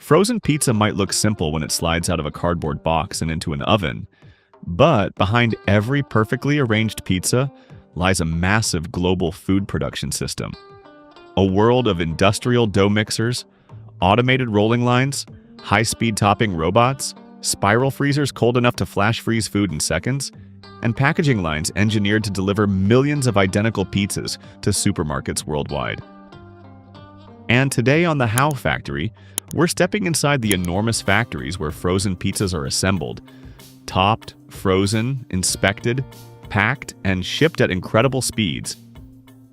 Frozen pizza might look simple when it slides out of a cardboard box and into an oven, but behind every perfectly arranged pizza lies a massive global food production system. A world of industrial dough mixers, automated rolling lines, high-speed topping robots, spiral freezers cold enough to flash freeze food in seconds, and packaging lines engineered to deliver millions of identical pizzas to supermarkets worldwide. And today on the How Factory, we're stepping inside the enormous factories where frozen pizzas are assembled, topped, frozen, inspected, packed, and shipped at incredible speeds.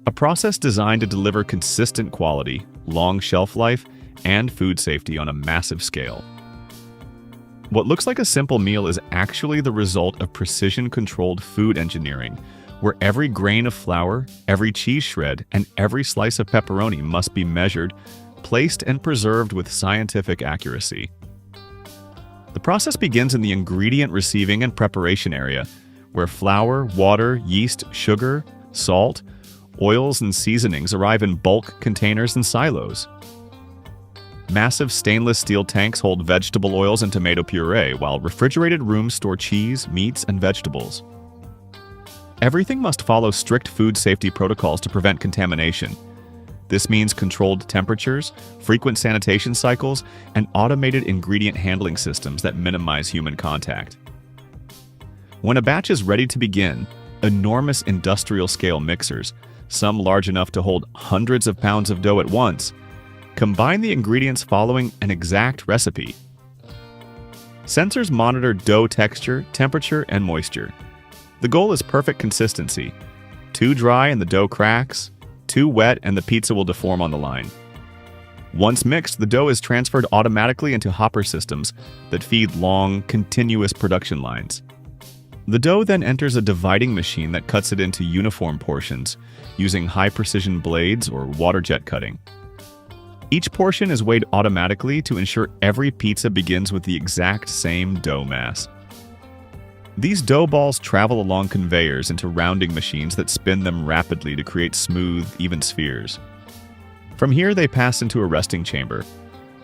A process designed to deliver consistent quality, long shelf life, and food safety on a massive scale. What looks like a simple meal is actually the result of precision-controlled food engineering, where every grain of flour, every cheese shred, and every slice of pepperoni must be measured, placed, and preserved with scientific accuracy. The process begins in the ingredient receiving and preparation area, where flour, water, yeast, sugar, salt, oils, and seasonings arrive in bulk containers and silos. Massive stainless steel tanks hold vegetable oils and tomato puree, while refrigerated rooms store cheese, meats, and vegetables. Everything must follow strict food safety protocols to prevent contamination. This means controlled temperatures, frequent sanitation cycles, and automated ingredient handling systems that minimize human contact. When a batch is ready to begin, enormous industrial-scale mixers, some large enough to hold hundreds of pounds of dough at once, combine the ingredients following an exact recipe. Sensors monitor dough texture, temperature, and moisture. The goal is perfect consistency. Too dry and the dough cracks, too wet and the pizza will deform on the line. Once mixed, the dough is transferred automatically into hopper systems that feed long, continuous production lines. The dough then enters a dividing machine that cuts it into uniform portions using high-precision blades or water jet cutting. Each portion is weighed automatically to ensure every pizza begins with the exact same dough mass. These dough balls travel along conveyors into rounding machines that spin them rapidly to create smooth, even spheres. From here, they pass into a resting chamber,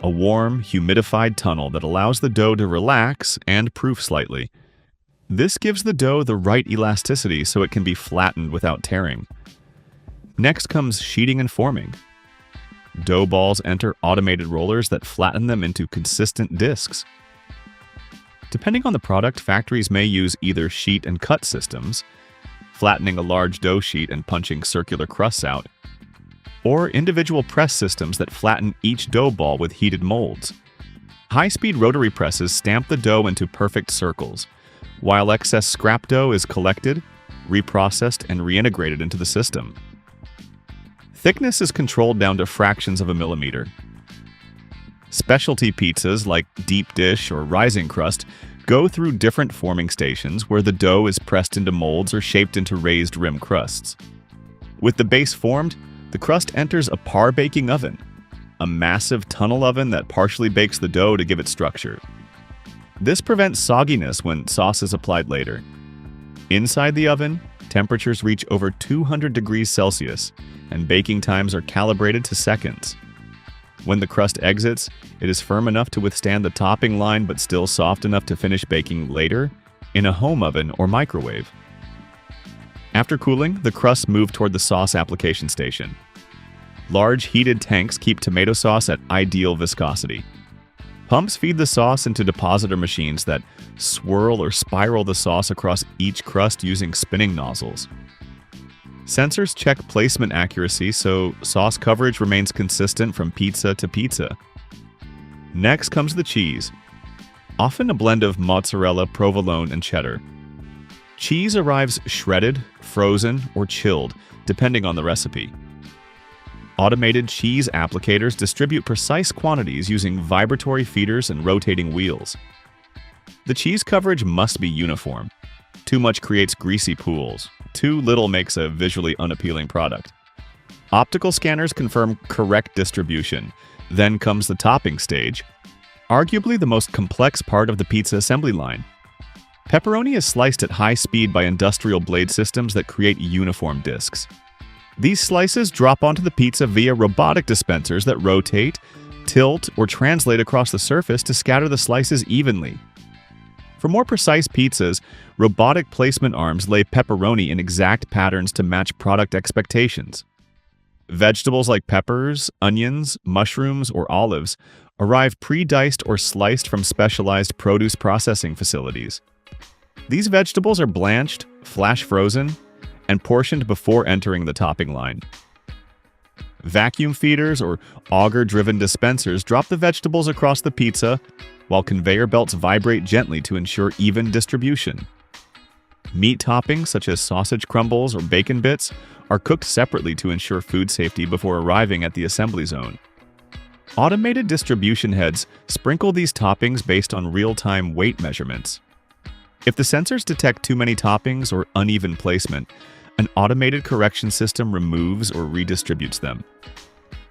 a warm, humidified tunnel that allows the dough to relax and proof slightly. This gives the dough the right elasticity so it can be flattened without tearing. Next comes sheeting and forming. Dough balls enter automated rollers that flatten them into consistent discs. Depending on the product, factories may use either sheet and cut systems, flattening a large dough sheet and punching circular crusts out, or individual press systems that flatten each dough ball with heated molds. High-speed rotary presses stamp the dough into perfect circles, while excess scrap dough is collected, reprocessed, and reintegrated into the system. Thickness is controlled down to fractions of a millimeter. Specialty pizzas like deep dish or rising crust go through different forming stations where the dough is pressed into molds or shaped into raised rim crusts. With the base formed, the crust enters a par baking oven, a massive tunnel oven that partially bakes the dough to give it structure. This prevents sogginess when sauce is applied later. Inside the oven, temperatures reach over 200 degrees Celsius, and baking times are calibrated to seconds. When the crust exits, it is firm enough to withstand the topping line but still soft enough to finish baking later in a home oven or microwave. After cooling, the crusts move toward the sauce application station. Large heated tanks keep tomato sauce at ideal viscosity. Pumps feed the sauce into depositor machines that swirl or spiral the sauce across each crust using spinning nozzles. Sensors check placement accuracy so sauce coverage remains consistent from pizza to pizza. Next comes the cheese, often a blend of mozzarella, provolone, and cheddar. Cheese arrives shredded, frozen, or chilled, depending on the recipe. Automated cheese applicators distribute precise quantities using vibratory feeders and rotating wheels. The cheese coverage must be uniform. Too much creates greasy pools. Too little makes a visually unappealing product. Optical scanners confirm correct distribution. Then comes the topping stage, arguably the most complex part of the pizza assembly line. Pepperoni is sliced at high speed by industrial blade systems that create uniform discs. These slices drop onto the pizza via robotic dispensers that rotate, tilt, or translate across the surface to scatter the slices evenly. For more precise pizzas, robotic placement arms lay pepperoni in exact patterns to match product expectations. Vegetables like peppers, onions, mushrooms, or olives arrive pre-diced or sliced from specialized produce processing facilities. These vegetables are blanched, flash frozen, and portioned before entering the topping line. Vacuum feeders or auger-driven dispensers drop the vegetables across the pizza, while conveyor belts vibrate gently to ensure even distribution. Meat toppings such as sausage crumbles or bacon bits are cooked separately to ensure food safety before arriving at the assembly zone. Automated distribution heads sprinkle these toppings based on real-time weight measurements. If the sensors detect too many toppings or uneven placement, an automated correction system removes or redistributes them.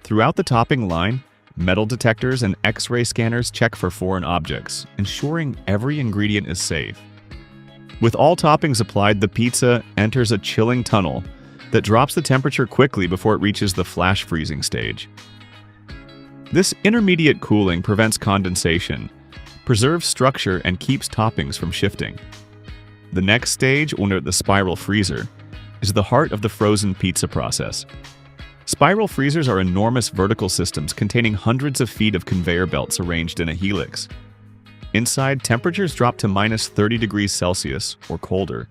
Throughout the topping line, metal detectors and X-ray scanners check for foreign objects, ensuring every ingredient is safe. With all toppings applied, the pizza enters a chilling tunnel that drops the temperature quickly before it reaches the flash freezing stage. This intermediate cooling prevents condensation, preserves structure, and keeps toppings from shifting. The next stage, under the spiral freezer, is the heart of the frozen pizza process. Spiral freezers are enormous vertical systems containing hundreds of feet of conveyor belts arranged in a helix. Inside, temperatures drop to minus 30 degrees Celsius or colder,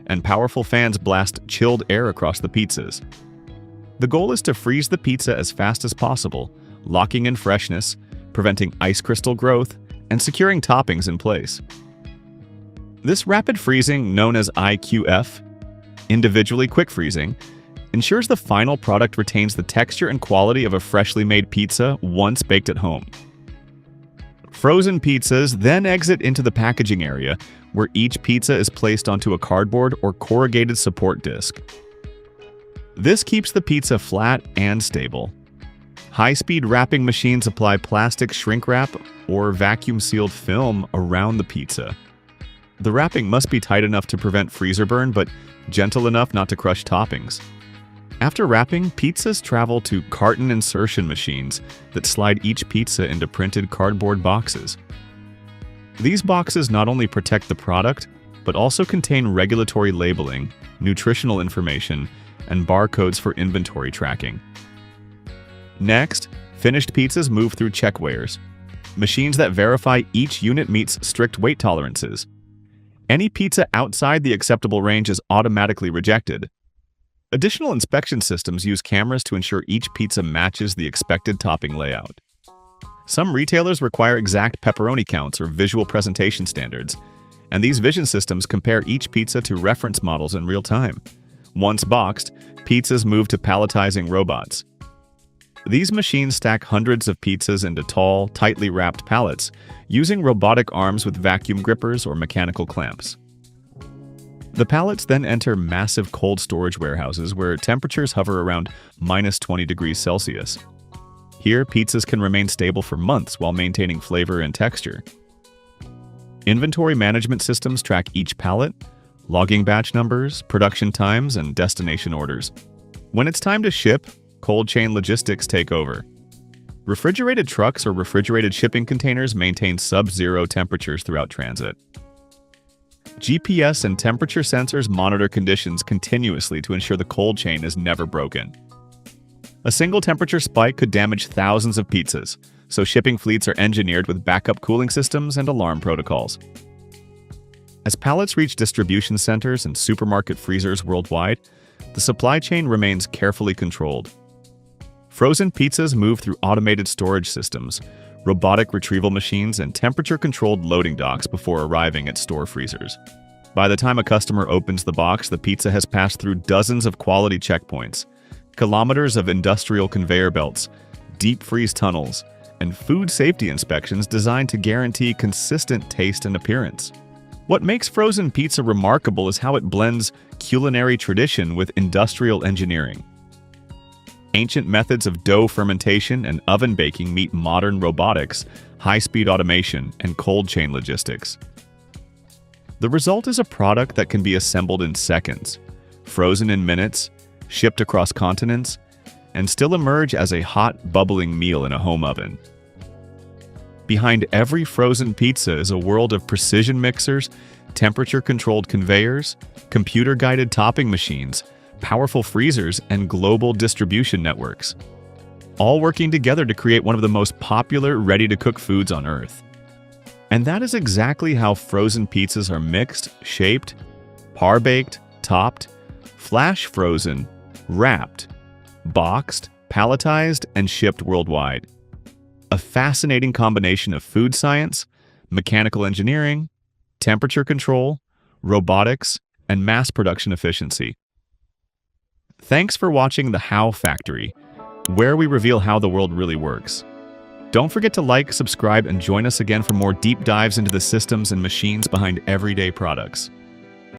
and powerful fans blast chilled air across the pizzas. The goal is to freeze the pizza as fast as possible, locking in freshness, preventing ice crystal growth, and securing toppings in place. This rapid freezing, known as IQF, individually quick freezing, ensures the final product retains the texture and quality of a freshly made pizza once baked at home. Frozen pizzas then exit into the packaging area, where each pizza is placed onto a cardboard or corrugated support disc. This keeps the pizza flat and stable. High-speed wrapping machines apply plastic shrink wrap or vacuum-sealed film around the pizza. The wrapping must be tight enough to prevent freezer burn, but gentle enough not to crush toppings. After wrapping, pizzas travel to carton insertion machines that slide each pizza into printed cardboard boxes. These boxes not only protect the product, but also contain regulatory labeling, nutritional information, and barcodes for inventory tracking. Next, finished pizzas move through check weighers, machines that verify each unit meets strict weight tolerances. Any pizza outside the acceptable range is automatically rejected. Additional inspection systems use cameras to ensure each pizza matches the expected topping layout. Some retailers require exact pepperoni counts or visual presentation standards, and these vision systems compare each pizza to reference models in real time. Once boxed, pizzas move to palletizing robots. These machines stack hundreds of pizzas into tall, tightly wrapped pallets, using robotic arms with vacuum grippers or mechanical clamps. The pallets then enter massive cold storage warehouses where temperatures hover around minus 20 degrees Celsius. Here, pizzas can remain stable for months while maintaining flavor and texture. Inventory management systems track each pallet, logging batch numbers, production times, and destination orders. When it's time to ship, cold chain logistics take over. Refrigerated trucks or refrigerated shipping containers maintain sub-zero temperatures throughout transit. GPS and temperature sensors monitor conditions continuously to ensure the cold chain is never broken. A single temperature spike could damage thousands of pizzas, so shipping fleets are engineered with backup cooling systems and alarm protocols. As pallets reach distribution centers and supermarket freezers worldwide, the supply chain remains carefully controlled. Frozen pizzas move through automated storage systems, robotic retrieval machines, and temperature-controlled loading docks before arriving at store freezers. By the time a customer opens the box, the pizza has passed through dozens of quality checkpoints, kilometers of industrial conveyor belts, deep freeze tunnels, and food safety inspections designed to guarantee consistent taste and appearance. What makes frozen pizza remarkable is how it blends culinary tradition with industrial engineering. Ancient methods of dough fermentation and oven baking meet modern robotics, high-speed automation, and cold chain logistics. The result is a product that can be assembled in seconds, frozen in minutes, shipped across continents, and still emerge as a hot, bubbling meal in a home oven. Behind every frozen pizza is a world of precision mixers, temperature-controlled conveyors, computer-guided topping machines, powerful freezers, and global distribution networks, all working together to create one of the most popular ready-to-cook foods on Earth. And that is exactly how frozen pizzas are mixed, shaped, par-baked, topped, flash-frozen, wrapped, boxed, palletized, and shipped worldwide. A fascinating combination of food science, mechanical engineering, temperature control, robotics, and mass production efficiency. Thanks for watching The How Factory, where we reveal how the world really works. Don't forget to like, subscribe, and join us again for more deep dives into the systems and machines behind everyday products.